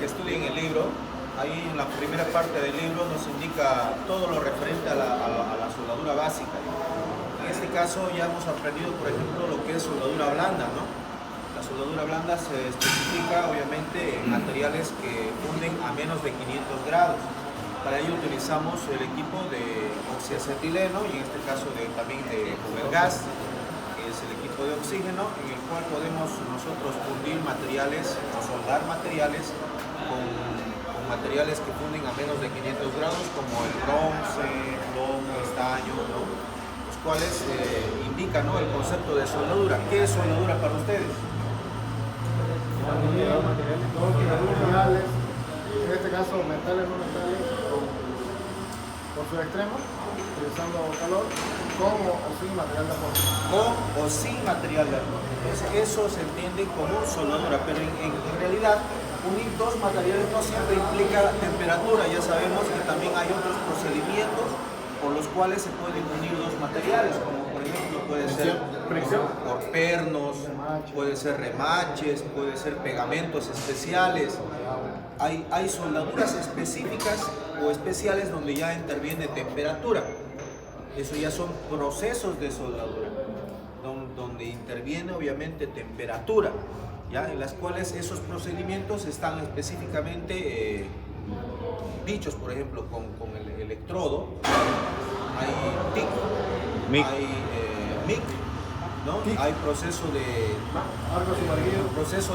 estudien el libro, ahí en la primera parte del libro nos indica todo lo referente a la soldadura básica. En este caso ya hemos aprendido, por ejemplo, lo que es soldadura blanda, ¿no? La soldadura blanda se especifica obviamente en materiales que funden a menos de 500 grados. Para ello utilizamos el equipo de oxiacetileno y en este caso también con el gas, que es el equipo de oxígeno, en el cual podemos nosotros fundir materiales o soldar materiales con materiales que funden a menos de 500 grados, como el bronce, plomo, estaño, ¿no? Los cuales indican, ¿no?, el concepto de soldadura. ¿Qué es soldadura para ustedes? Materiales, en este caso metales no metales, por su extremo, utilizando calor, con o sin material de aporte. Con o sin material de aporte. Entonces, eso se entiende como soldadura, pero en realidad unir dos materiales no siempre implica temperatura. Ya sabemos que también hay otros procedimientos por los cuales se pueden unir dos materiales, como por ejemplo puede ser por pernos, puede ser remaches, puede ser pegamentos especiales. Hay soldaduras específicas o especiales donde ya interviene temperatura. Eso ya son procesos de soldadura, donde interviene obviamente temperatura, ¿ya? En las cuales esos procedimientos están específicamente dichos, por ejemplo, con el electrodo. Hay TIC, hay MIC, ¿no? Hay proceso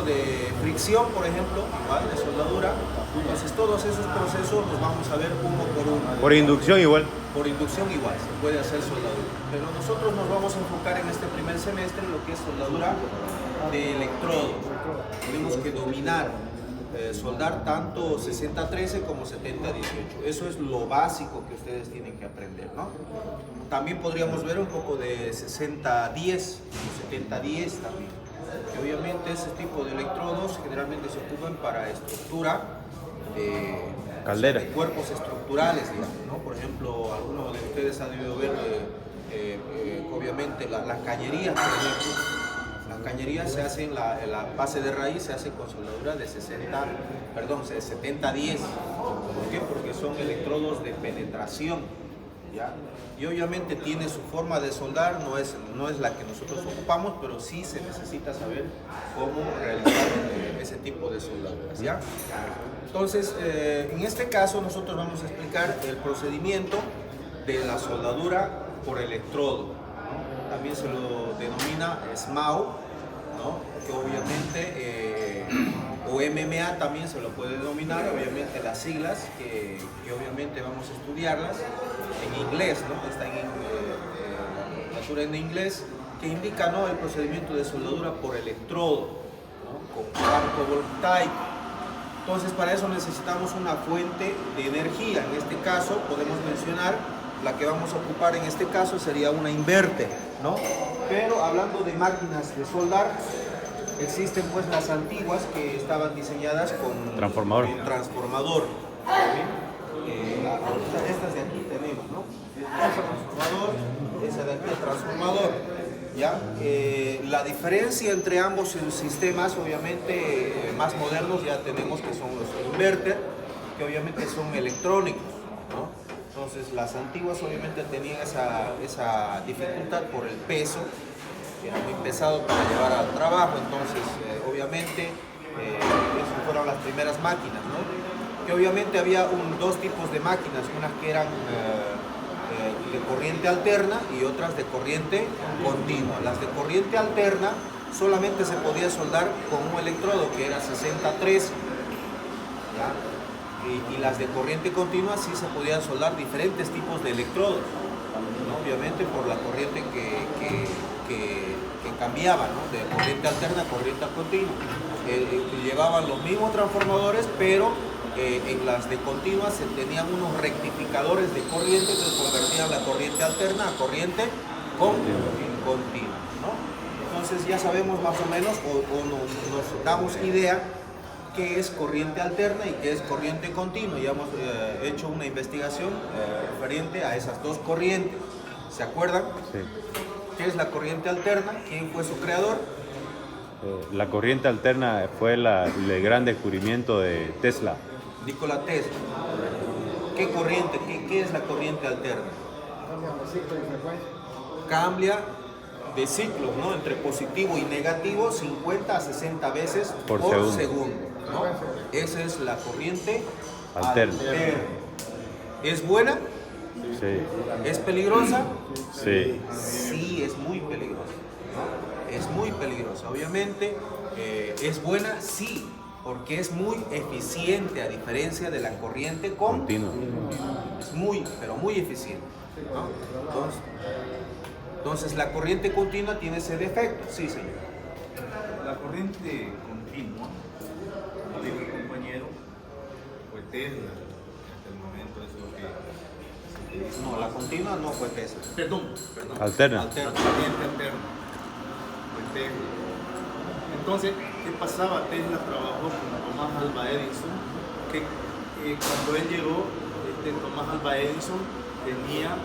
de fricción, por ejemplo, igual de soldadura. Entonces todos esos procesos los vamos a ver uno por uno. Por inducción igual. Por inducción igual, se puede hacer soldadura. Pero nosotros nos vamos a enfocar en este primer semestre en lo que es soldadura de electrodo. Tenemos que dominar, soldar tanto 60-13 como 70-18. Eso es lo básico que ustedes tienen que aprender, ¿no? También podríamos ver un poco de 60-10, 70-10 también. Que obviamente ese tipo de electrodos generalmente se ocupan para estructura caldera, de cuerpos estructurales, digamos, ¿no? Por ejemplo, algunos de ustedes han debido ver obviamente las cañerías, por ejemplo. Las cañerías se hacen, la base de raíz se hace con soldadura de 70-10. ¿Por qué? Porque son electrodos de penetración, ¿ya? Y obviamente tiene su forma de soldar, no es la que nosotros ocupamos, pero sí se necesita saber cómo realizar ese tipo de soldaduras, ¿ya? Entonces, en este caso nosotros vamos a explicar el procedimiento de la soldadura por electrodo, ¿no? También se lo denomina SMAU, ¿no? Que obviamente, o MMA también se lo puede denominar, obviamente las siglas que obviamente vamos a estudiarlas en inglés, ¿no? Está en nomenclatura en inglés, que indica, ¿no?, el procedimiento de soldadura por electrodo, ¿no?, con campo voltaico. Entonces, para eso necesitamos una fuente de energía. En este caso podemos mencionar la que vamos a ocupar, en este caso sería una inverter, ¿no? Pero hablando de máquinas de soldar, existen pues las antiguas que estaban diseñadas con transformador. Estas de aquí tenemos, ¿no? Esa de aquí el transformador, ¿ya? La diferencia entre ambos sistemas, obviamente más modernos, ya tenemos que son los inverter, que obviamente son electrónicos, ¿no? Entonces las antiguas obviamente tenían esa dificultad por el peso, que era muy pesado para llevar al trabajo. Entonces obviamente esas fueron las primeras máquinas, ¿no? Que obviamente había dos tipos de máquinas, unas que eran de corriente alterna y otras de corriente continua. Las de corriente alterna solamente se podía soldar con un electrodo que era 60-13, ¿ya? Y las de corriente continua sí se podían soldar diferentes tipos de electrodos, ¿no? Obviamente por la corriente que cambiaba, ¿no?, de corriente alterna a corriente continua. Llevaban los mismos transformadores, pero en las de continua se tenían unos rectificadores de corriente que convertían la corriente alterna a corriente continua, ¿no? Entonces ya sabemos más o menos, o nos damos idea qué es corriente alterna y qué es corriente continua. Ya hemos hecho una investigación referente a esas dos corrientes. ¿Se acuerdan? Sí. ¿Qué es la corriente alterna? ¿Quién fue su creador? La corriente alterna fue el gran descubrimiento de Tesla. Nikola Tesla. ¿Qué corriente? ¿Qué es la corriente alterna? Cambian de ciclo y frecuencia. Cambia de ciclos, ¿no? Entre positivo y negativo 50 a 60 veces Por por segundo. segundo, ¿no? Esa es la corriente Alterna. ¿Es buena? Sí. ¿Es peligrosa? Sí. Sí, es muy peligrosa, ¿no? Es muy peligrosa. Obviamente, ¿es buena? Sí, porque es muy eficiente a diferencia de la corriente Continua. Es muy, pero muy eficiente, ¿no? Entonces, la corriente continua tiene ese defecto. Sí, señor. La corriente continua, como dijo el compañero, fue Tesla, hasta el momento eso es lo que se utiliza. No, la continua no fue Tesla. Perdón, Alterna. la corriente alterna fue Tesla. Entonces, ¿qué pasaba? Tesla trabajó con Thomas Alva Edison, que cuando él llegó, Thomas Alva Edison tenía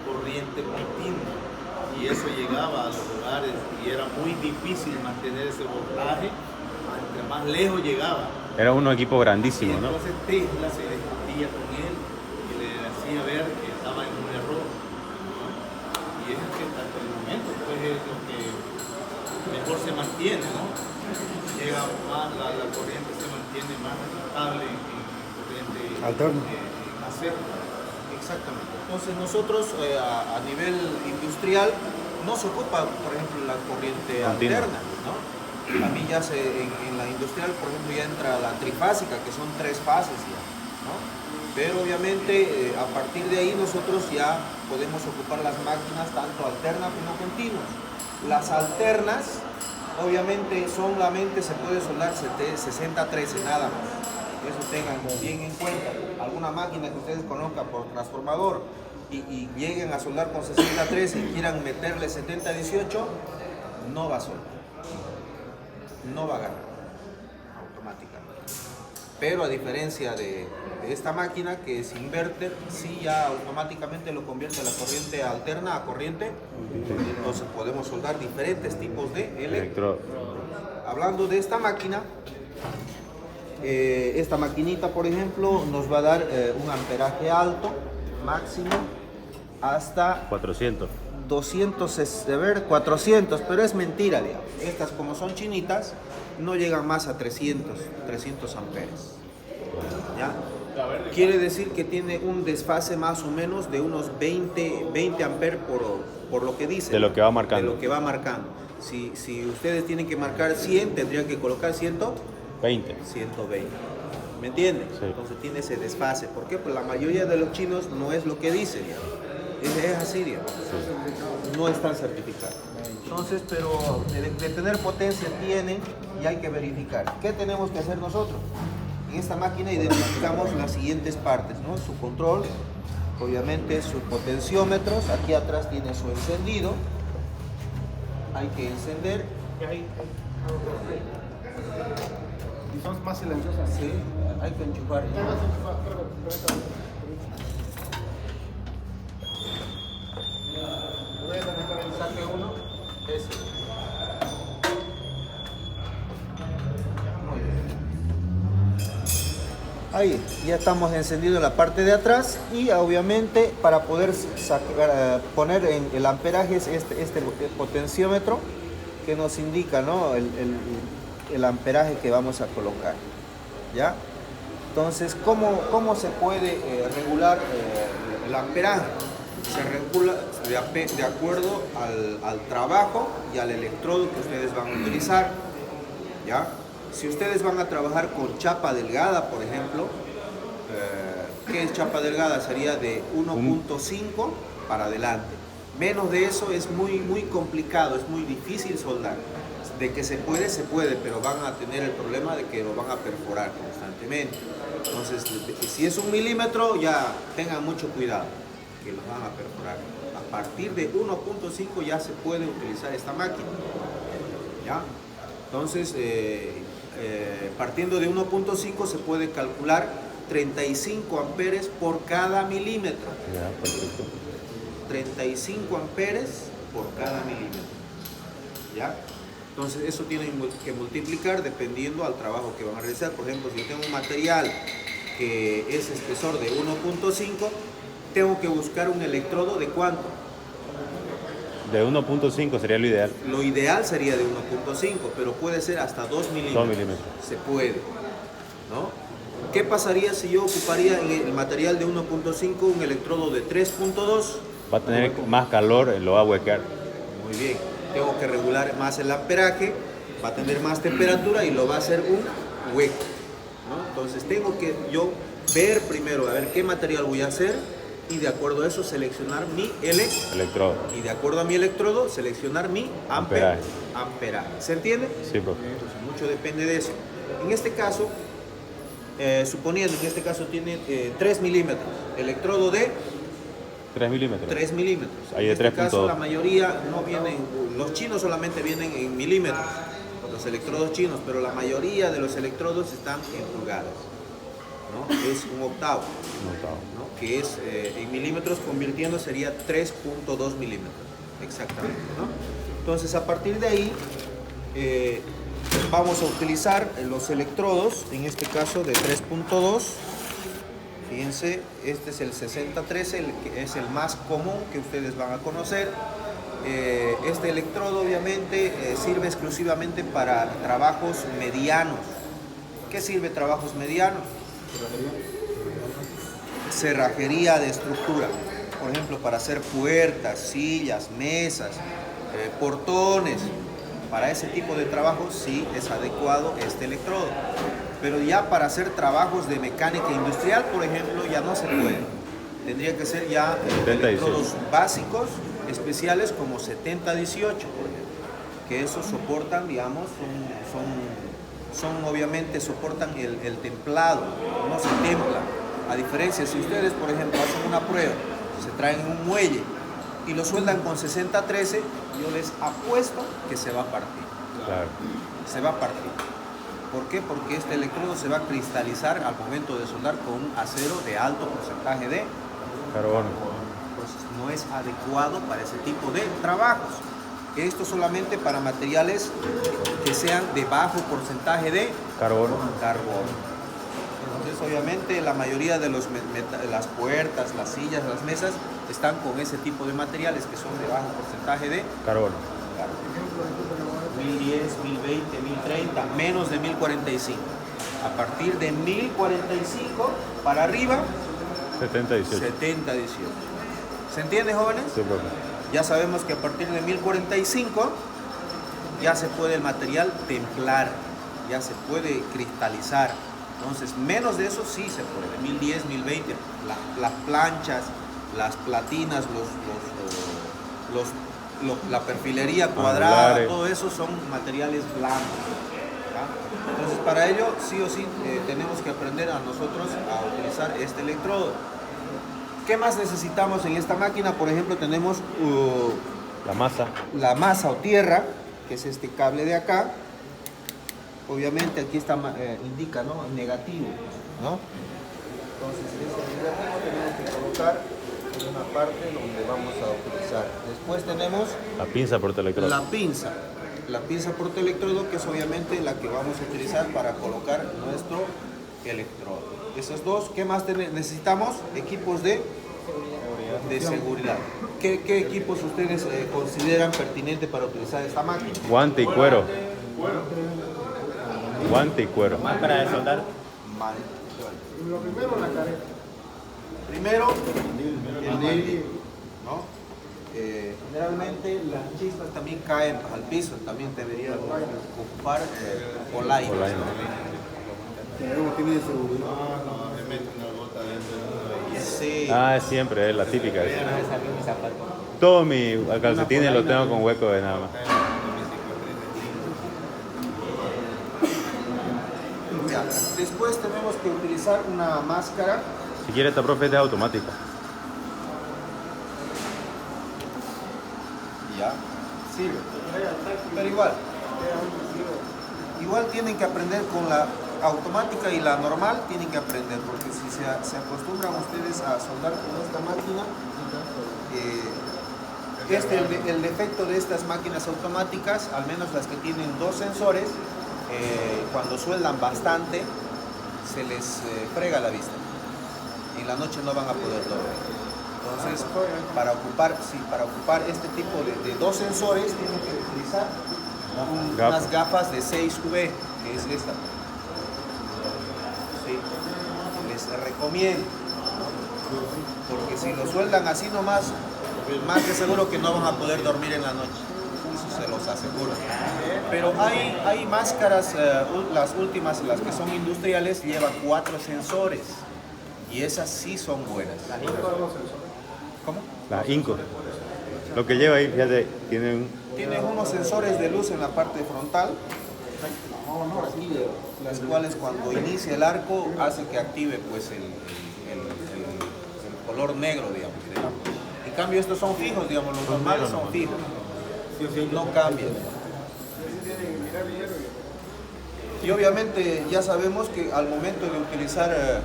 corriente continua y eso llegaba a los hogares y era muy difícil mantener ese voltaje, entre más lejos llegaba. Era un equipo Y grandísimo, ¿no? entonces Tesla se discutía con él y le hacía ver que estaba en un error, ¿no? Y es que hasta el momento pues es lo que mejor se mantiene, ¿no? Llega más, la corriente se mantiene más estable en corriente Alterna. acero. Exactamente. Entonces nosotros a nivel industrial no se ocupa, por ejemplo, la corriente Continua. alterna, ¿no? A mí ya en la industrial, por ejemplo, ya entra la trifásica, que son 3 fases ya, ¿no? Pero obviamente a partir de ahí nosotros ya podemos ocupar las máquinas tanto alternas como continuas. Las alternas, obviamente, solamente se puede soldar 60-13, nada más. Eso tengan bien en cuenta. Alguna máquina que ustedes conozcan por transformador y lleguen a soldar con 60-13 y quieran meterle 70-18, no va a soldar. No va a ganar automáticamente. Pero a diferencia de esta máquina que es inverter, sí ya automáticamente lo convierte la corriente alterna a corriente. Entonces podemos soldar diferentes tipos de electrodos. Hablando de esta máquina, esta maquinita, por ejemplo, nos va a dar un amperaje alto, máximo, hasta 400. 400, pero es mentira, digamos. Estas, como son chinitas, no llegan más a 300 amperes. ¿Ya? Quiere decir que tiene un desfase más o menos de unos 20 amperes por lo que dice. De lo que va marcando. De lo que va marcando. Si ustedes tienen que marcar 100, tendrían que colocar 120. 20. ¿Me entienden? Sí. Entonces tiene ese desfase. ¿Por qué? Pues la mayoría de los chinos no es lo que dicen, digamos. Es así, digamos. No están certificados. Entonces, pero de tener potencia tienen y hay que verificar. ¿Qué tenemos que hacer nosotros? En esta máquina identificamos las siguientes partes, ¿no? Su control, obviamente sus potenciómetros, aquí atrás tiene su encendido. Hay que encender. Y son más silenciosas. Sí, hay que enchufar. Saque uno, ese. Muy bien. Ahí, ya estamos encendidos la parte de atrás y obviamente para poder poner en el amperaje es este potenciómetro que nos indica, ¿no? el amperaje que vamos a colocar, ¿ya? Entonces, ¿cómo se puede regular el amperaje? Se regula de acuerdo al trabajo y al electrodo que ustedes van a utilizar, ¿ya? Si ustedes van a trabajar con chapa delgada, por ejemplo, ¿qué es chapa delgada? Sería de 1.5 para adelante. Menos de eso es muy complicado, es muy difícil soldar. De que se puede, pero van a tener el problema de que lo van a perforar constantemente. Entonces, si es 1 milímetro, ya tengan mucho cuidado, que los van a perforar. A partir de 1.5 ya se puede utilizar esta máquina, ¿ya? Entonces, partiendo de 1.5 se puede calcular 35 amperes por cada milímetro. Ya, perfecto. 35 amperes por cada milímetro, ¿ya? Entonces eso tienen que multiplicar dependiendo al trabajo que van a realizar. Por ejemplo, si yo tengo un material que es espesor de 1.5, tengo que buscar un electrodo de ¿cuánto? De 1.5 sería lo ideal. Lo ideal sería de 1.5, pero puede ser hasta 2 milímetros. 2 milímetros. Se puede, ¿no? ¿Qué pasaría si yo ocuparía en el material de 1.5 un electrodo de 3.2? Va a tener más calor, lo va a huecar. Muy bien. Tengo que regular más el amperaje, va a tener más temperatura y lo va a hacer un hueco, ¿no? Entonces tengo que yo ver primero a ver qué material voy a hacer y de acuerdo a eso seleccionar mi Electrodo. y de acuerdo a mi electrodo seleccionar mi amperaje. ¿Se entiende? Sí, profe. Entonces mucho depende de eso. En este caso, suponiendo que en este caso tiene 3 milímetros, electrodo de 3 milímetros. 3 milímetros. Ahí En de este caso 3.2. la mayoría no vienen, los chinos solamente vienen en milímetros, los electrodos chinos, pero la mayoría de los electrodos están en pulgadas, ¿no? Es un octavo, ¿no? Que es en milímetros convirtiendo sería 3.2 milímetros, exactamente, ¿no? Entonces a partir de ahí vamos a utilizar los electrodos, en este caso de 3.2. Fíjense, este es el 6013, que es el más común que ustedes van a conocer. Este electrodo obviamente sirve exclusivamente para trabajos medianos. ¿Qué sirve trabajos medianos? Cerrajería de estructura. Por ejemplo, para hacer puertas, sillas, mesas, portones. Para ese tipo de trabajos sí es adecuado este electrodo. Pero ya para hacer trabajos de mecánica industrial, por ejemplo, ya no se puede. Tendría que ser ya electrodos básicos, especiales como 7018, por ejemplo, que esos soportan, digamos, son obviamente soportan el templado, no se templa. A diferencia, si ustedes, por ejemplo, hacen una prueba, se traen un muelle y lo sueldan con 6013, yo les apuesto que se va a partir. Claro. Se va a partir. ¿Por qué? Porque este electrodo se va a cristalizar al momento de soldar con un acero de alto porcentaje de Carbono. Entonces no es adecuado para ese tipo de trabajos. Esto solamente para materiales que sean de bajo porcentaje de Carbono. Entonces obviamente la mayoría de las puertas, las sillas, las mesas están con ese tipo de materiales que son de bajo porcentaje de Carbono. 1010, 1020, 1030, menos de 1045. A partir de 1045 para arriba, 7018. 7018. ¿Se entiende, jóvenes? Sí, profe. Ya sabemos que a partir de 1045 ya se puede el material templar, ya se puede cristalizar. Entonces, menos de eso sí se puede. 1010, 1020, las planchas, las platinas, la perfilería cuadrada, Angulares. todo eso son materiales blancos, ¿ya? Entonces, para ello, sí o sí, tenemos que aprender a nosotros a utilizar este electrodo. ¿Qué más necesitamos en esta máquina? Por ejemplo, tenemos La masa. o tierra, que es este cable de acá. Obviamente aquí está, indica, ¿no? Negativo, ¿no? Entonces ese negativo tenemos que colocar en una parte donde vamos a utilizar. Después tenemos La pinza portaelectrodo. la pinza portaelectrodo, que es obviamente la que vamos a utilizar para colocar nuestro electrodo. Esos dos. ¿Qué más necesitamos? Equipos de seguridad. ¿Qué equipos ustedes consideran pertinentes para utilizar esta máquina? Guante y cuero. Guante y cuero. Más para desoldar. Lo primero, la careta. Primero, el mandil, ¿no? Generalmente las chispas también caen al piso, también debería ocupar polaina. Luego tiene de seguridad. No, me mete una gota dentro de Sí. Ah, siempre, es la típica. Una vez saqué mi zapato. Todos mis calcetines los tengo con hueco de nada más. Ya. Después tenemos que utilizar una máscara. Si quiere, esta profe es de automática. Ya. Sirve. Pero igual tienen que aprender con la automática y la normal, tienen que aprender, porque si se acostumbran ustedes a soldar con esta máquina, el defecto de estas máquinas automáticas, al menos las que tienen 2 sensores, cuando sueldan bastante, se les frega la vista. En la noche no van a poder dormir. Entonces, para ocupar este tipo de 2 sensores, tienen que utilizar unas gafas de 6V, que es esta. Sí, les recomiendo. Porque si lo sueldan así nomás, más que seguro que no van a poder dormir en la noche. Eso se los aseguro. Pero hay máscaras, las últimas, las que son industriales, llevan 4 sensores. Y esas sí son buenas. ¿Cómo? La Inco. Lo que lleva ahí, fíjate, tienen unos sensores de luz en la parte frontal, las cuales cuando inicia el arco hace que active pues el color negro, digamos. En cambio estos son fijos, digamos, los normales son fijos, no cambian. Y obviamente ya sabemos que al momento de utilizar,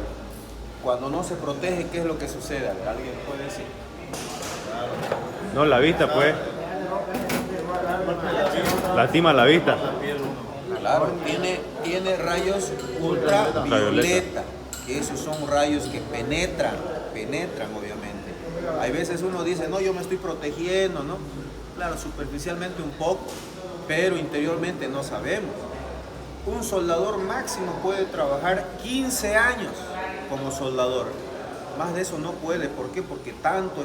cuando no se protege, ¿qué es lo que sucede? ¿Alguien puede decir? No, la vista pues. Lastima la vista. Claro, tiene rayos ultravioleta, que esos son rayos que penetran obviamente. Hay veces uno dice, no, yo me estoy protegiendo, ¿no? Claro, superficialmente un poco, pero interiormente no sabemos. Un soldador máximo puede trabajar 15 años como soldador. Más de eso no puede. ¿Por qué? Porque tanto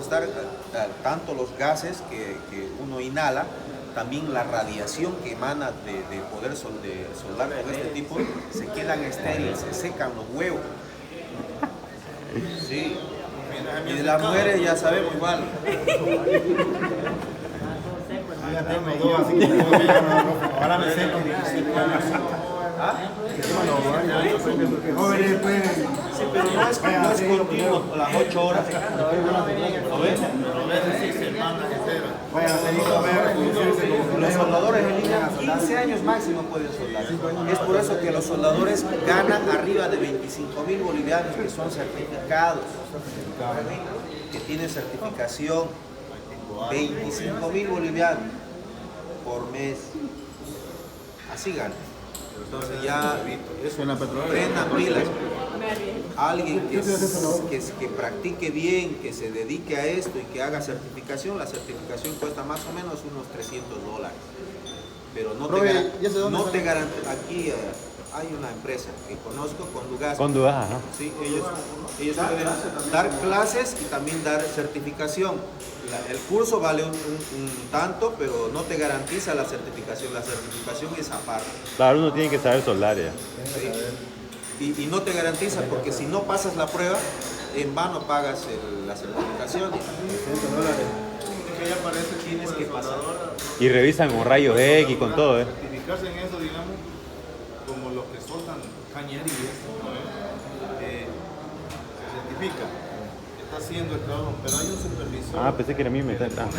los gases que uno inhala, también la radiación que emana de poder soldar con este tipo, se quedan estériles, se secan los huevos. Sí. Y de las mujeres ya sabemos igual. Ahora me seco. ¿Ah? Jóvenes pueden. Sí, pero no es continuo las 8 horas. ¿Lo ves? Vayan a salir a ver. Los soldadores en línea 15 años máximo pueden soldar. Es por eso que los soldadores ganan arriba de 25.000 bolivianos que son certificados, que tienen certificación. 25.000 bolivianos por mes. Así ganan. Entonces ya prendan pilas. Alguien que practique bien, que se dedique a esto y que haga certificación, la certificación cuesta más o menos unos $300. Pero no te garantiza. Aquí hay una empresa que conozco, Condugas. Ajá. Sí, ellos pueden dar clases y también dar certificación. El curso vale un tanto, pero no te garantiza la certificación. La certificación es aparte. Claro, uno tiene que saber soldar ya. Sí. Y no te garantiza, porque si no pasas la prueba, en vano pagas la certificación. $100. Que ya parece Tienes que pasar. Y revisan con rayos X, con todo, Certificarse en eso, digamos, como los que soltan cañería, ¿no? Se certifica, está haciendo el trabajo, pero hay un supervisor. Ah, pensé que era a mí me está. Para ver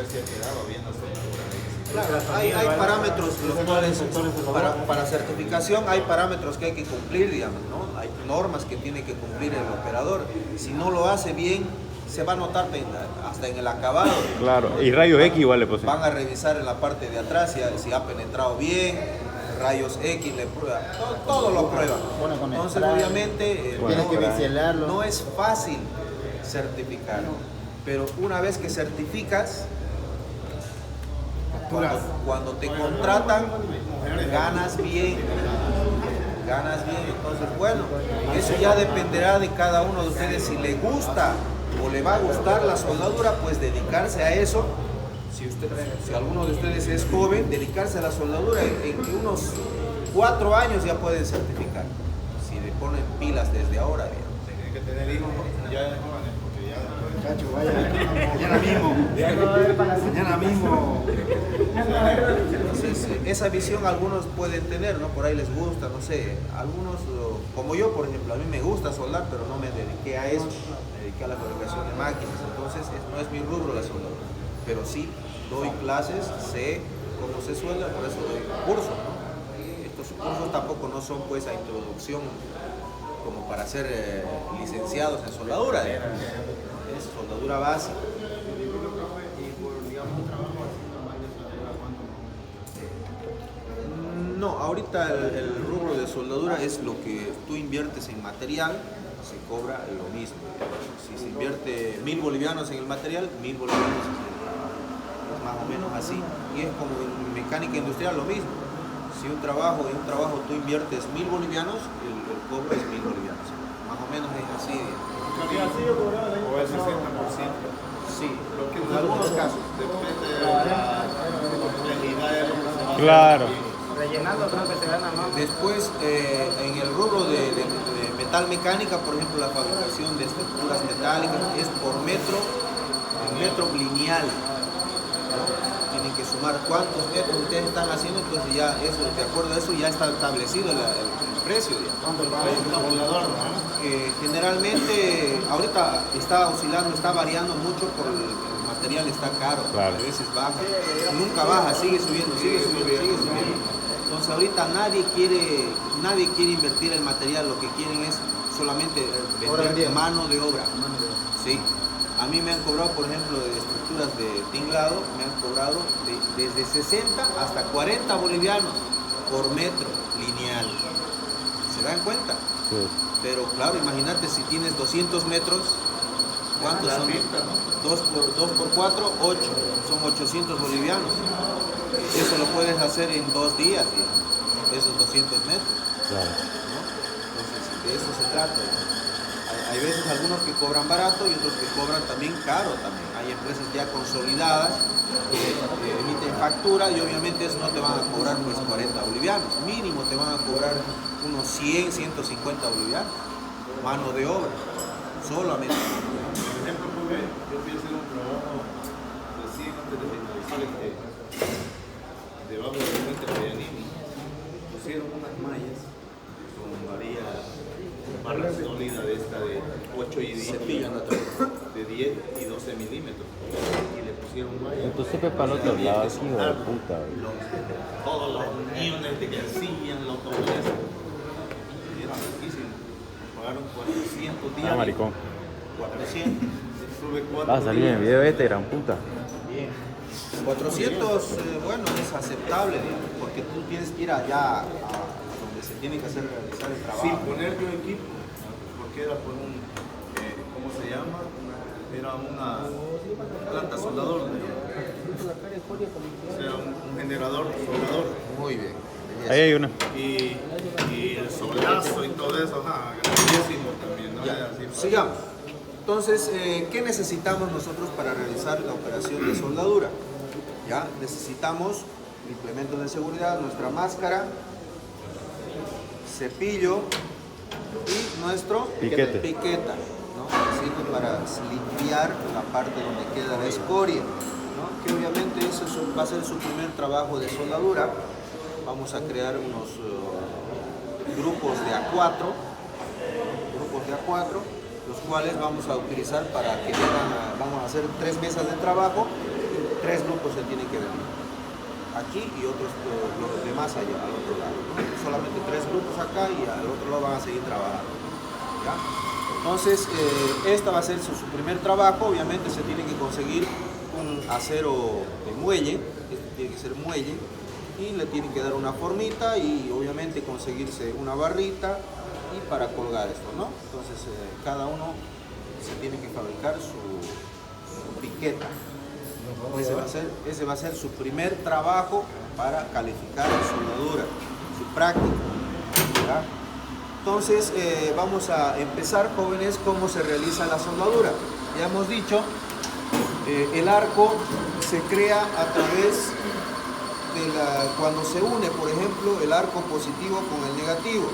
si ha quedado bien la soldadura. Claro, hay parámetros los cuales para certificación hay parámetros que hay que cumplir, digamos, ¿no? Hay normas que tiene que cumplir el operador. Si no lo hace bien, se va a notar hasta en el acabado. Claro, y rayos X igual le puse. Van a revisar en la parte de atrás si ha penetrado bien, rayos X le prueba, todo lo prueba. Entonces obviamente no es fácil certificar, pero una vez que certificas, cuando te contratan, ganas bien. Entonces, bueno, eso ya dependerá de cada uno de ustedes. Si le gusta o le va a gustar la soldadura, pues dedicarse a eso. Si alguno de ustedes es joven, dedicarse a la soldadura, en unos 4 años ya pueden certificar. Si le ponen pilas desde ahora, digamos. Tienen que tener hijos ya de jóvenes, porque ya... Cacho, vaya, mañana mismo. Entonces, esa visión algunos pueden tener, ¿no? Por ahí les gusta, no sé. Algunos, como yo, por ejemplo, a mí me gusta soldar, pero no me dediqué a eso. Me dediqué a la fabricación de máquinas. Entonces, no es mi rubro la soldadura. Pero sí, doy clases, sé cómo se suelda, por eso doy cursos, ¿no? Estos cursos tampoco no son, pues, a introducción como para ser licenciados en soldadura, digamos. es soldadura básica. Y por, digamos, un trabajo así normal de soldadura, ¿cuánto más? No, ahorita el rubro de soldadura es lo que tú inviertes en material, se cobra lo mismo. Si se invierte 1000 bolivianos en el material, 1000 bolivianos es el trabajo. Es más o menos así. Y es como en mecánica industrial lo mismo. Si en un trabajo tú inviertes 1000 bolivianos, el cobro es 1000 bolivianos. Más o menos es así. Y así yo cobraba el año O el 60%. Sí, Lo que en algunos casos. depende de la complejidad de lo que se va a hacer. Claro. rellenando creo que se gana más. Después, en el rubro de metal mecánica, por ejemplo, la fabricación de estructuras metálicas es por metro, en metro lineal. Tienen que sumar cuántos metros ustedes están haciendo, entonces ya eso, de acuerdo a eso ya está establecido el precio. Ya. Generalmente, ahorita está oscilando, está variando mucho por el material está caro, Claro. a veces baja, nunca baja, sigue subiendo. Entonces ahorita nadie quiere invertir el material, lo que quieren es solamente vender mano de obra. Sí. A mí me han cobrado, por ejemplo, de estructuras de tinglado, me han cobrado desde 60 hasta 40 bolivianos por metro lineal. ¿Se dan cuenta? Sí. Pero claro, imagínate si tienes 200 metros, ¿cuántos son? 2 por 4, 8. Son 800 bolivianos. Eso lo puedes hacer en 2 días, digamos, esos 200 metros. Claro. ¿No? Entonces, de eso se trata. Hay veces algunos que cobran barato y otros que cobran también caro también. Hay empresas ya consolidadas que emiten factura y obviamente eso no te van a cobrar pues 40 bolivianos. Mínimo te van a cobrar unos 100, 150 bolivianos. Mano de obra. Solamente. Por ejemplo, yo fui a hacer un trabajo recién antes de finalizar debajo del puente Payanini. Pusieron unas mallas con barra sólida de esta de 8 y 10, Cepillo en la de 10 y 12 milímetros. Y le pusieron mallas. Entonces para el otro lado, aquí, hijo de puta. Todos los uniones de que hacían, los dobles. Y era difícil. Pagaron 400 días. Ah, maricón. 400. Tuve 4 Va a salir en el video este, gran puta. Bien. 400, bueno, es aceptable, digamos, porque tú tienes que ir allá a donde se tiene que realizar el trabajo. sin poner yo equipo, porque era por un, ¿cómo se llama? Era una planta soldador, ¿no? O sea, un generador soldador. Muy bien. Ahí hay una. Y el solazo y todo eso, ajá, grandísimo también, ¿no? Ya, Así, sigamos. Entonces, ¿qué necesitamos nosotros para realizar la operación de soldadura? Ya, necesitamos implementos de seguridad, nuestra máscara, cepillo y nuestro piqueta, ¿no? Sirve para limpiar la parte donde queda la escoria, ¿no? Que obviamente eso va a ser su primer trabajo de soldadura. Vamos a crear unos grupos de A4, los cuales vamos a utilizar para que vamos a hacer 3 mesas de trabajo, 3 grupos se tienen que venir aquí y otros los demás allá al otro lado, ¿no? Solamente 3 grupos acá y al otro lado van a seguir trabajando, ¿ya? Entonces esta va a ser su primer trabajo. Obviamente se tiene que conseguir un acero de muelle, este tiene que ser muelle, y le tienen que dar una formita y obviamente conseguirse una barrita y para colgar esto, ¿no? Entonces cada uno se tiene que fabricar su piqueta. Ese va a ser su primer trabajo para calificar la soldadura, su práctica, ¿ya? Entonces vamos a empezar, jóvenes, cómo se realiza la soldadura. Ya hemos dicho, el arco se crea a través de cuando se une, por ejemplo, el arco positivo con el negativo.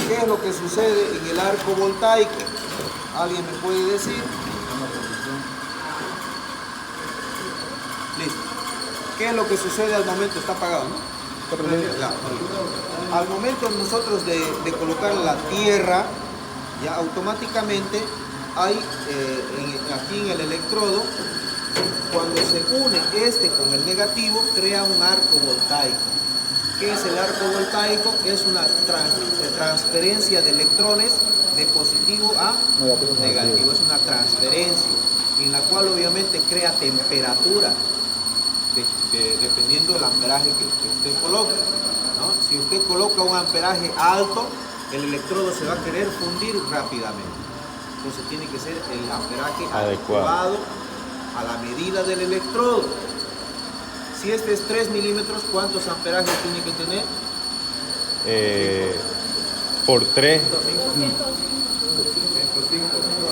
¿Qué es lo que sucede en el arco voltaico? ¿Alguien me puede decir? Listo. ¿Qué es lo que sucede al momento? Está apagado, ¿no? Ya. Al momento nosotros de colocar la tierra, ya automáticamente hay aquí en el electrodo, cuando se une este con el negativo, crea un arco voltaico. ¿Qué es el arco voltaico? Es una transferencia de electrones de positivo a negativo. Es una transferencia en la cual obviamente crea temperatura dependiendo del amperaje que usted coloque, ¿no? Si usted coloca un amperaje alto, el electrodo se va a querer fundir rápidamente. Entonces tiene que ser el amperaje adecuado a la medida del electrodo. Si este es 3 milímetros, ¿cuántos amperajes tiene que tener? Por 3,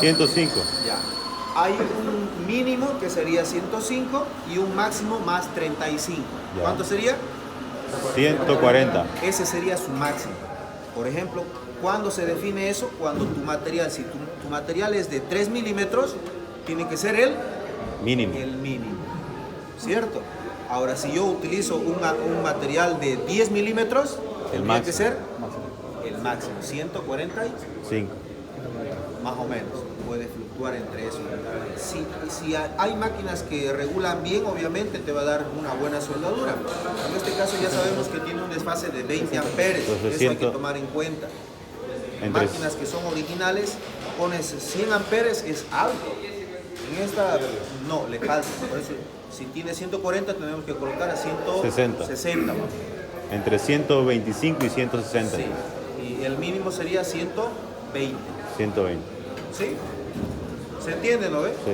105. Ya. Hay un mínimo que sería 105 y un máximo más 35. Ya. ¿Cuánto sería? 140. Ese sería su máximo. Por ejemplo, ¿cuándo se define eso? Cuando tu material, si tu material es de 3 milímetros, tiene que ser el Mínimo. mínimo, ¿cierto? Ahora, si yo utilizo un material de 10 milímetros, tendría que ser el máximo, 145, más o menos. Puede fluctuar entre eso. Si hay máquinas que regulan bien, obviamente te va a dar una buena soldadura. En este caso ya sabemos que tiene un desfase de 20 amperes, Entonces, eso hay que tomar en cuenta. Máquinas que son originales, pones 100 amperes, es alto. En esta no, le falta. Por eso, si tiene 140, tenemos que colocar a 160. Entre 125 y 160. Sí. Y el mínimo sería 120. 120. ¿Sí? ¿Se entiende, no ve? Sí.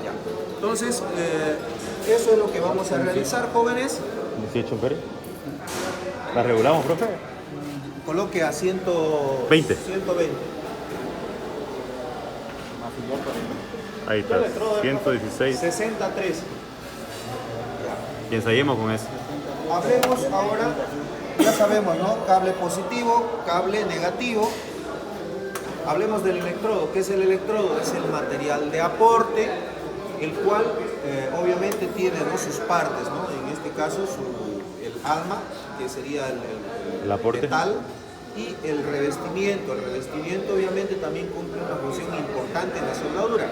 Ya. Entonces, eso es lo que vamos a realizar, jóvenes. 18 amperes. ¿La regulamos, profe? Coloque a 120. Ahí está. 116. 63. Y ensayemos con eso. Hablemos ahora, ya sabemos, ¿no? Cable positivo, cable negativo. Hablemos del electrodo. ¿Qué es el electrodo? Es el material de aporte, el cual obviamente tiene, ¿no?, sus partes, ¿no? En este caso el alma, que sería el aporte, metal, y el revestimiento. El revestimiento obviamente también cumple una función importante en la soldadura.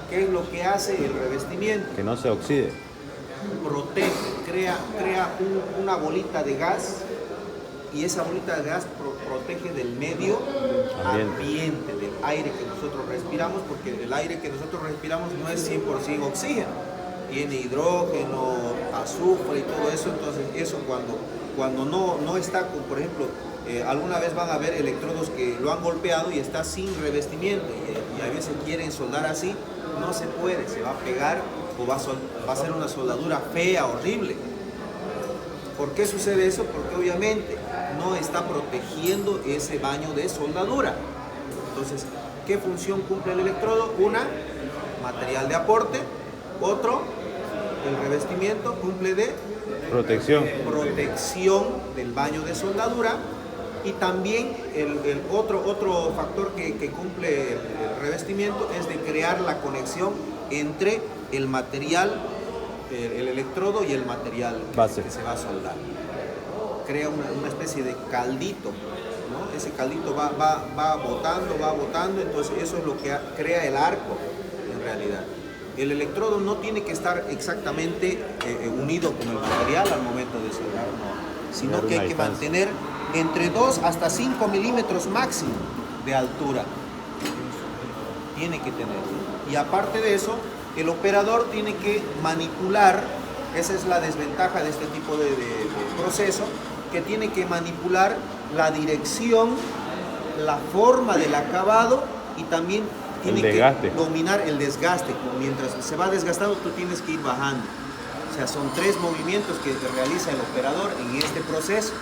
¿Qué es lo que hace el revestimiento? Que no se oxide. Protege, crea una bolita de gas, y esa bolita de gas protege del medio ambiente, del aire que nosotros respiramos, porque el aire que nosotros respiramos no es 100% oxígeno, tiene hidrógeno, azufre y todo eso. Entonces eso cuando no está, por ejemplo, alguna vez van a ver electrodos que lo han golpeado y está sin revestimiento, y a veces quieren soldar así, no se puede, se va a pegar o va a ser una soldadura fea, horrible. ¿Por qué sucede eso? Porque obviamente no está protegiendo ese baño de soldadura. Entonces, ¿qué función cumple el electrodo? Una, material de aporte. Otro, el revestimiento cumple de protección del baño de soldadura. Y también el otro factor que cumple el revestimiento es de crear la conexión entre el material, el electrodo y el material base que se va a soldar. Crea una especie de caldito, ¿no? Ese caldito va botando, entonces eso es lo que crea el arco en realidad. El electrodo no tiene que estar exactamente unido con el material al momento de soldar, no, sino que hay que mantener entre 2 hasta 5 milímetros máximo de altura. Tiene que tener. Y aparte de eso, el operador tiene que manipular, esa es la desventaja de este tipo de proceso, que tiene que manipular la dirección, la forma del acabado, y también tiene que dominar el desgaste. Mientras se va desgastando, tú tienes que ir bajando. O sea, son 3 movimientos que realiza el operador en este proceso,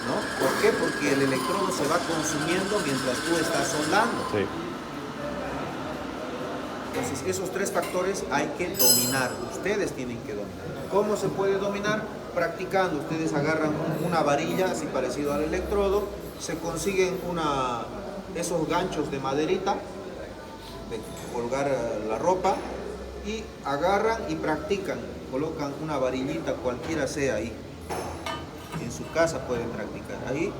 ¿no? ¿Por qué? Porque el electrodo se va consumiendo mientras tú estás soldando. Sí. Entonces, esos 3 factores hay que dominar. Ustedes tienen que dominar. ¿Cómo se puede dominar? Practicando. Ustedes agarran una varilla así parecido al electrodo, se consiguen esos ganchos de maderita de colgar la ropa, y agarran y practican. Colocan una varillita cualquiera sea ahí. En su casa pueden practicar ahí,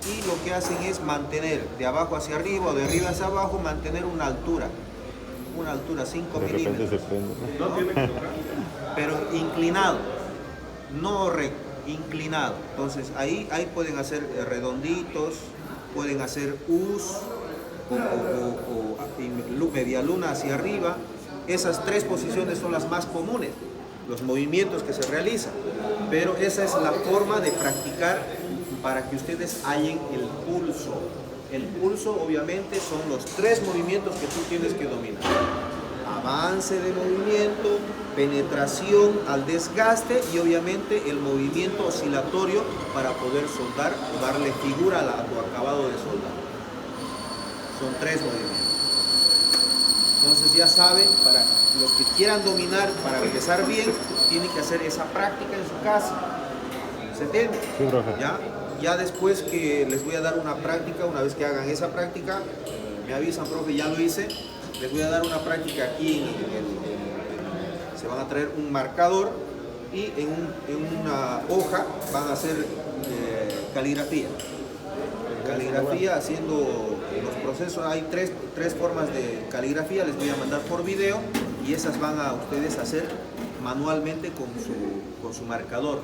y lo que hacen es mantener de abajo hacia arriba o de arriba hacia abajo, mantener una altura 5 milímetros, ¿no? Pero inclinado, no recto, inclinado. Entonces ahí pueden hacer redonditos, pueden hacer U's o media luna hacia arriba. Esas tres posiciones son las más comunes, los movimientos que se realizan, pero esa es la forma de practicar para que ustedes hallen el pulso. El pulso obviamente son los tres movimientos que tú tienes que dominar: avance de movimiento, penetración al desgaste y obviamente el movimiento oscilatorio para poder soldar o darle figura a tu acabado de soldar. Son tres movimientos. Entonces ya saben, para los que quieran dominar, para empezar bien, tienen que hacer esa práctica en su casa. ¿Se entiende? Sí, profe. Ya después que les voy a dar una práctica, una vez que hagan esa práctica, me avisan, profe, ya lo hice. Les voy a dar una práctica aquí, se van a traer un marcador y en una hoja van a hacer caligrafía. Caligrafía haciendo los procesos. Hay tres formas de caligrafía, les voy a mandar por video y esas van a ustedes hacer manualmente con su marcador.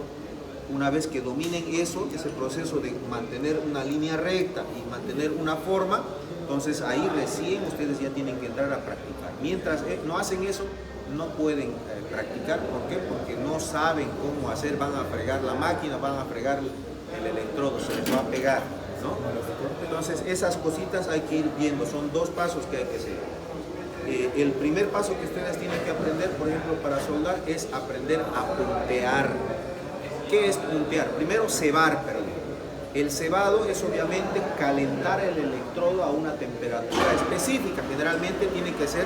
Una vez que dominen eso, ese proceso de mantener una línea recta y mantener una forma, entonces ahí recién ustedes ya tienen que entrar a practicar. Mientras no hacen eso, no pueden practicar. ¿Por qué? Porque no saben cómo hacer, van a fregar la máquina, van a fregar el electrodo, se les va a pegar, ¿no? Entonces esas cositas hay que ir viendo, son dos pasos que hay que hacer. El primer paso que ustedes tienen que aprender, por ejemplo, para soldar, es aprender a puntear. ¿Qué es puntear? Primero, cebar, perdón. El cebado es obviamente calentar el electrodo a una temperatura específica. Generalmente tiene que ser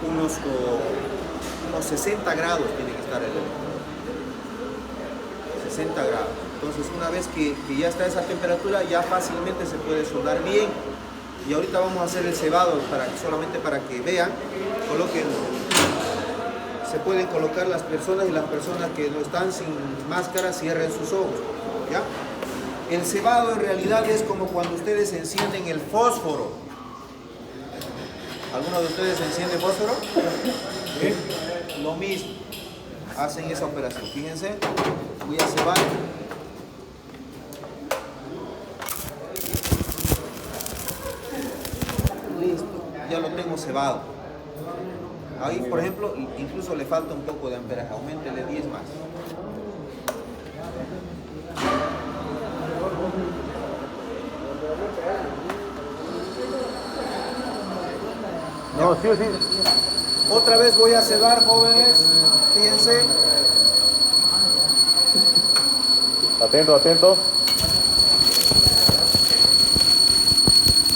unos 60 grados tiene que estar el electrodo. 60 grados. Entonces una vez que ya está esa temperatura, ya fácilmente se puede soldar bien. Y ahorita vamos a hacer el cebado solamente para que vean. Se pueden colocar las personas y las personas que no están sin máscara cierren sus ojos, ¿ya? El cebado en realidad es como cuando ustedes encienden el fósforo. ¿Alguno de ustedes enciende fósforo? ¿Sí? Lo mismo. Hacen esa operación. Fíjense, voy a cebar. Listo, ya lo tengo cebado. Ahí, por ejemplo, incluso le falta un poco de amperaje, auméntele 10 más. No, sí, sí. Otra vez voy a cebar, jóvenes, fíjense. Atento, atento.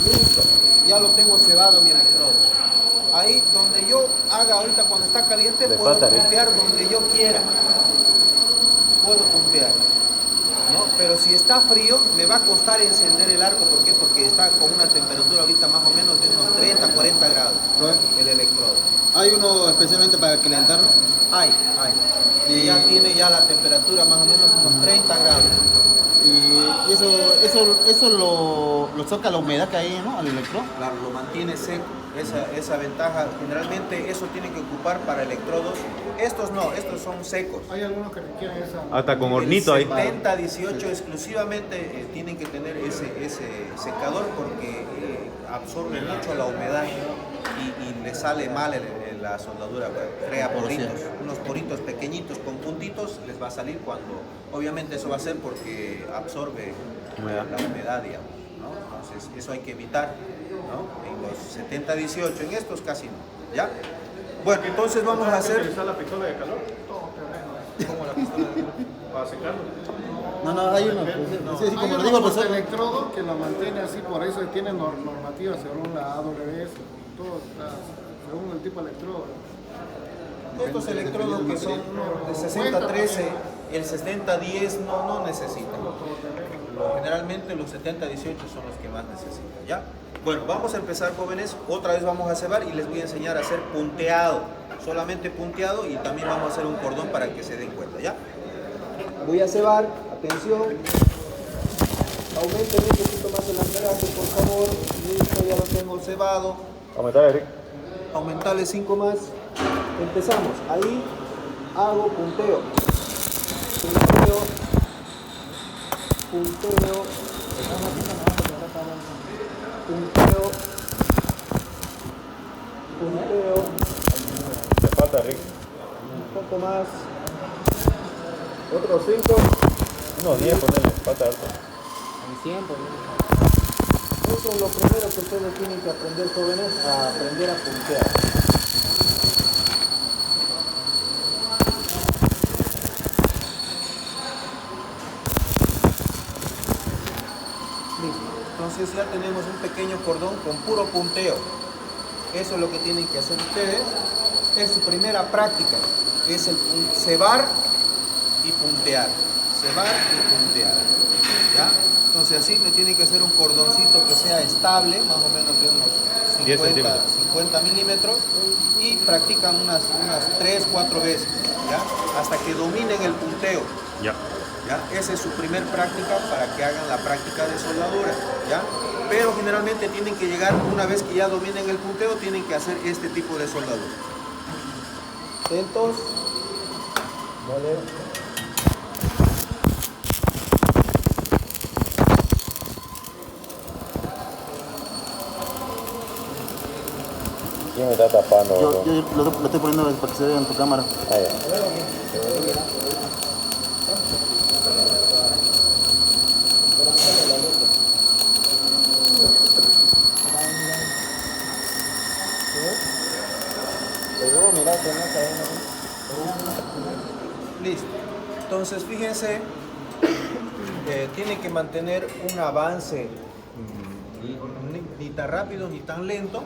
Listo, ya lo tengo cebado mi electrodo. Ahí donde yo haga ahorita cuando está caliente, puedo puntear donde yo quiera. Puedo puntear, ¿no? Pero si está frío, me va a costar encender el arco. ¿Por qué? Porque está con una temperatura ahorita más o menos de unos 30, 40 grados el electrodo. ¿Hay uno especialmente para calentarlo? Hay. Y ya tiene ya la temperatura más o menos unos 30 grados. Y eso lo toca la humedad que hay, ¿no? Al electrodo. Claro, lo mantiene seco. Esa ventaja, generalmente eso tiene que ocupar para electrodos. Estos no, estos son secos. Hay algunos que requieren esa. Hasta con hornito ahí. 70-18 exclusivamente tienen que tener ese secador porque absorbe mucho la humedad y le sale mal la soldadura, crea poritos, unos poritos pequeñitos con puntitos les va a salir cuando, obviamente eso va a ser porque absorbe la humedad, digamos, ¿no? Entonces eso hay que evitar, ¿no? En los 70-18, en estos casi no, ¿ya? Bueno, entonces vamos a hacer... ¿Utilizar la pistola de calor? ¿Cómo la pistola de calor? Para secarlo. No, hay uno. No. Sí, Hay como lo uno digo el con profesor. electrodo que lo mantiene así, por eso tiene normativas según la AWS, todo está según el tipo de electrodo. Estos electrodos que son de 60-13, el 60-10 no necesitan. Generalmente los 70-18 son los que más necesitan, ¿ya? Bueno, vamos a empezar, jóvenes. Otra vez vamos a cebar y les voy a enseñar a hacer punteado. Solamente punteado y también vamos a hacer un cordón para que se den cuenta, ¿ya? Voy a cebar, atención. Aumenten un poquito más el amperaje, por favor. Listo, ya lo tengo cebado. Aumentar, Eric. Aumentarle 5 más. Empezamos. Ahí hago punteo. Punteo. punteo, punteo, punteo, Te falta, Rick. un poco más, otros 5. No, 10, ponele, falta harto. Eso es lo primero que ustedes tienen que aprender, jóvenes, a aprender a puntear. Listo. Entonces ya tenemos un pequeño cordón con puro punteo. Eso es lo que tienen que hacer ustedes. Es su primera práctica. Es el cebar y puntear. Cebar y puntear. ¿Ya? Entonces así me tiene que hacer un cordoncito que sea estable, más o menos de unos 10 centímetros. 50 milímetros, y practican unas 3, 4 veces, ¿ya? Hasta que dominen el punteo. Ya. ¿Ya? Esa es su primer práctica para que hagan la práctica de soldadura, ¿ya? Pero generalmente tienen que llegar, una vez que ya dominen el punteo, tienen que hacer este tipo de soldadura. Atentos. Vale. ¿Quién me está tapando? Yo lo estoy poniendo para que se vea en tu cámara. Ah, ya. Listo. Entonces, fíjense, tienen que mantener un avance ni tan rápido ni tan lento.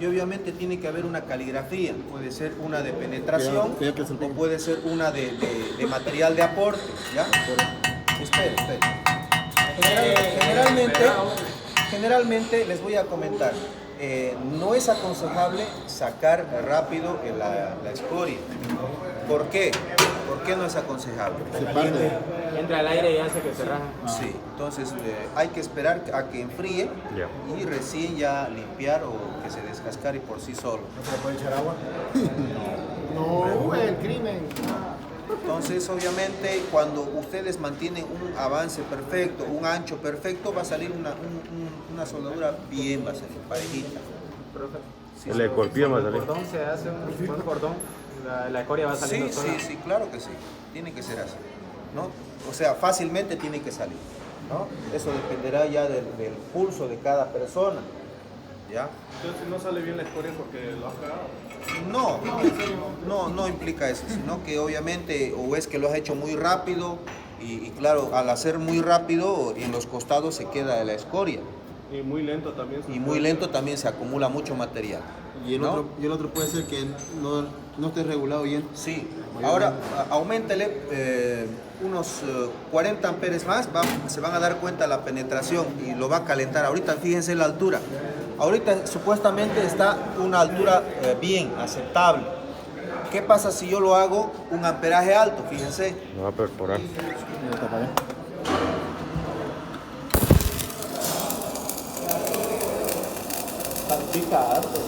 Y obviamente tiene que haber una caligrafía. Puede ser una de penetración Cuidado que se o pegue. puede ser una de material de aporte. ¿Ya? Espera, espera. Generalmente les voy a comentar, no es aconsejable sacar rápido la escoria. ¿Por qué? ¿Por qué no es aconsejable? Se parte. Entra al aire y hace que se raja. Sí, entonces hay que esperar a que enfríe Ya. y recién ya limpiar o que se descascare por sí solo. ¿No se le puede echar agua? No, el crimen. Entonces, obviamente, cuando ustedes mantienen un avance perfecto, un ancho perfecto, va a salir una soldadura bien, va a salir parejita. Sí, El escorpión va a El salir. cordón se hace un buen cordón, la escoria va sí, saliendo sola. sí, claro que sí. Tiene que ser así, ¿no? O sea, fácilmente tiene que salir, ¿no? Eso dependerá ya del pulso de cada persona, ¿ya? Entonces no sale bien la escoria porque lo has cagado. No implica eso, sino que obviamente o es que lo has hecho muy rápido y claro, al hacer muy rápido en los costados se queda la escoria Y muy lento también. y muy lento también se acumula mucho material. Y el, ¿no? otro puede ser que no esté regulado bien. Sí, ahora auméntele unos 40 amperes más, se van a dar cuenta la penetración y lo va a calentar. Ahorita fíjense la altura. Ahorita supuestamente está una altura bien, aceptable. ¿Qué pasa si yo lo hago un amperaje alto? Fíjense. Me va a perforar. Ya está, para allá. Salpica harto.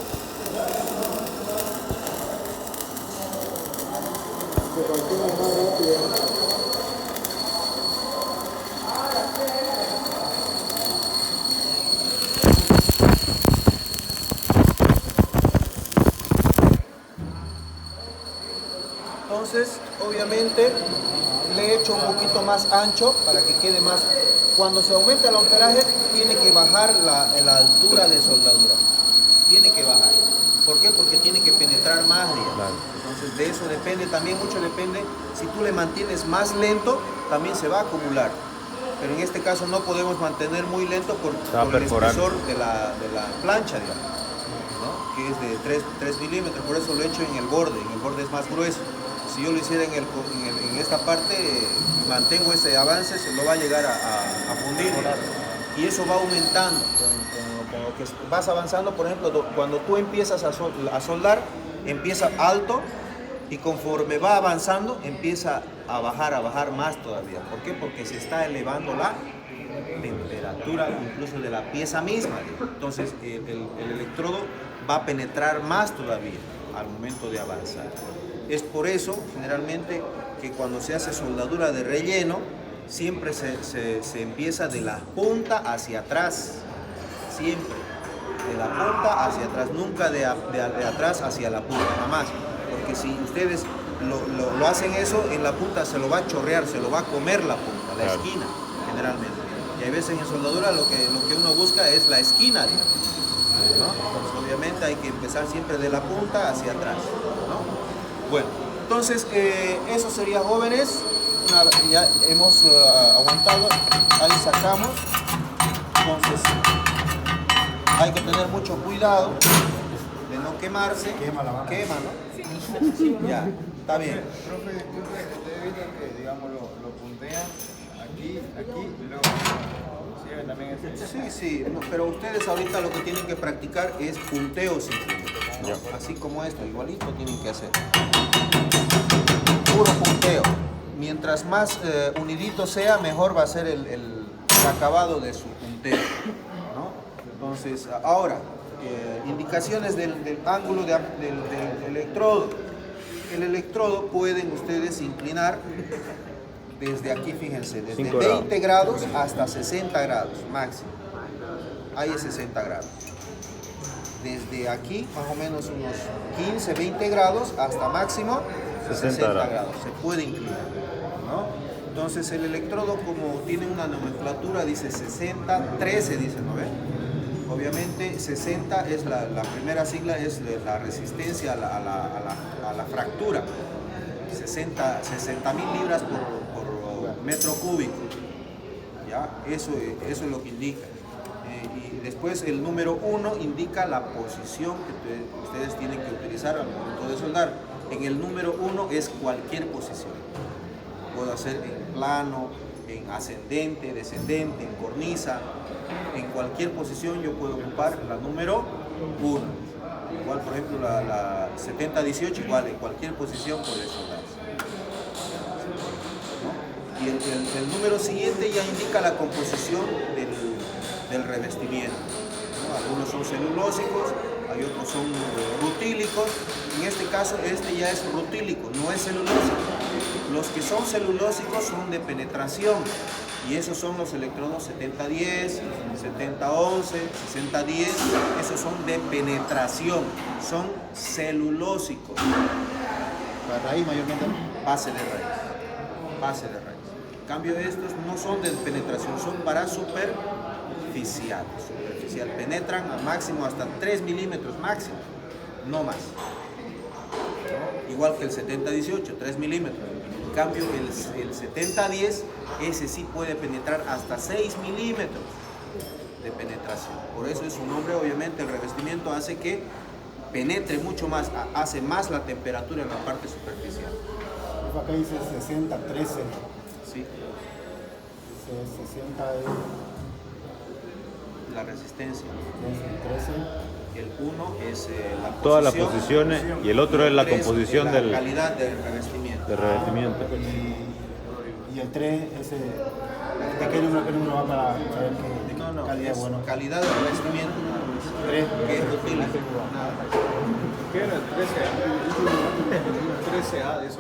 Se consume más rápido. Entonces, obviamente, le he hecho un poquito más ancho para que quede más. Cuando se aumenta el amperaje, tiene que bajar la altura de soldadura. Tiene que bajar. ¿Por qué? Porque tiene que penetrar más, digamos. Claro. Entonces, de eso depende, también mucho depende. Si tú le mantienes más lento, también se va a acumular. Pero en este caso no podemos mantener muy lento por va a el perforar. espesor de la plancha, digamos, ¿no? Que es de 3 milímetros, por eso lo he hecho en el borde es más grueso. Si yo lo hiciera en esta parte, mantengo ese avance, se lo va a llegar a fundir. Y eso va aumentando con lo que vas avanzando. Por ejemplo, cuando tú empiezas a soldar, empieza alto y conforme va avanzando, empieza a bajar más todavía. ¿Por qué? Porque se está elevando la temperatura incluso de la pieza misma. Entonces, el electrodo va a penetrar más todavía al momento de avanzar. Es por eso, generalmente, que cuando se hace soldadura de relleno, siempre se empieza de la punta hacia atrás, siempre, de la punta hacia atrás, nunca de atrás hacia la punta, jamás, porque si ustedes lo hacen eso, en la punta se lo va a chorrear, se lo va a comer la punta, la esquina, generalmente. Y hay veces en soldadura lo que uno busca es la esquina, digamos, ¿no? Entonces, obviamente hay que empezar siempre de la punta hacia atrás, ¿no? Bueno, entonces eso sería, jóvenes. Ya hemos aguantado, ahí sacamos. Entonces hay que tener mucho cuidado de no quemarse. Quema la mano. Quema, ¿no? Ya, está bien. Profe, disculpe, ustedes evitan que, digamos, lo puntean aquí, y luego cierren también ese. Sí, sí, no, pero ustedes ahorita lo que tienen que practicar es punteo simplemente. Así como esto, igualito tienen que hacer. Puro punteo. Mientras más unidito sea, mejor va a ser el acabado de su punteo, ¿no? Entonces, ahora, indicaciones del ángulo del electrodo. El electrodo pueden ustedes inclinar desde aquí, fíjense, desde 20 grados hasta 60 grados máximo. Ahí es 60 grados. Desde aquí, más o menos unos 15, 20 grados hasta máximo 60 grados. Se puede inclinar, ¿no? Entonces el electrodo, como tiene una nomenclatura, dice 60, 13 dice, ¿no ve? Obviamente 60 es la primera sigla, es la resistencia a la fractura. 60.000 libras por metro cúbico. ¿Ya? Eso es lo que indica. Y después el número 1 indica la posición que ustedes tienen que utilizar al momento de soldar. En el número 1 es cualquier posición. Puedo hacer en plano, en ascendente, descendente, en cornisa. En cualquier posición yo puedo ocupar la número 1. Igual, por ejemplo, la 70-18, igual en cualquier posición puede soldarse, ¿no? Y el número siguiente ya indica la composición del revestimiento, ¿no? Algunos son celulósicos, hay otros son rutílicos. En este caso, este ya es rutílico, no es celulósico. Los que son celulósicos son de penetración, y esos son los electrodos 70-10, 70-11, 60-10, esos son de penetración, son celulósicos. La raíz mayormente. Base de raíz, base de raíz. En cambio, estos no son de penetración, son para superficial. Penetran al máximo hasta 3 milímetros máximo, no más. ¿No? Igual que el 70-18, 3 milímetros. En cambio, el 70-10, ese sí puede penetrar hasta 6 milímetros de penetración. Por eso es su nombre, obviamente, el revestimiento hace que penetre mucho más, hace más la temperatura en la parte superficial. Acá dice 60-13. ¿Sí? 60 es La resistencia. 13. El 1 es la posición. Todas las posiciones y el otro es la tres, composición la del calidad del revestimiento. revestimiento. Y el 3, ese. ¿De qué número va para saber qué No, calidad es bueno? calidad del revestimiento. 3. Que es útil. Nada. ¿Qué era el 13A? El 13A de eso.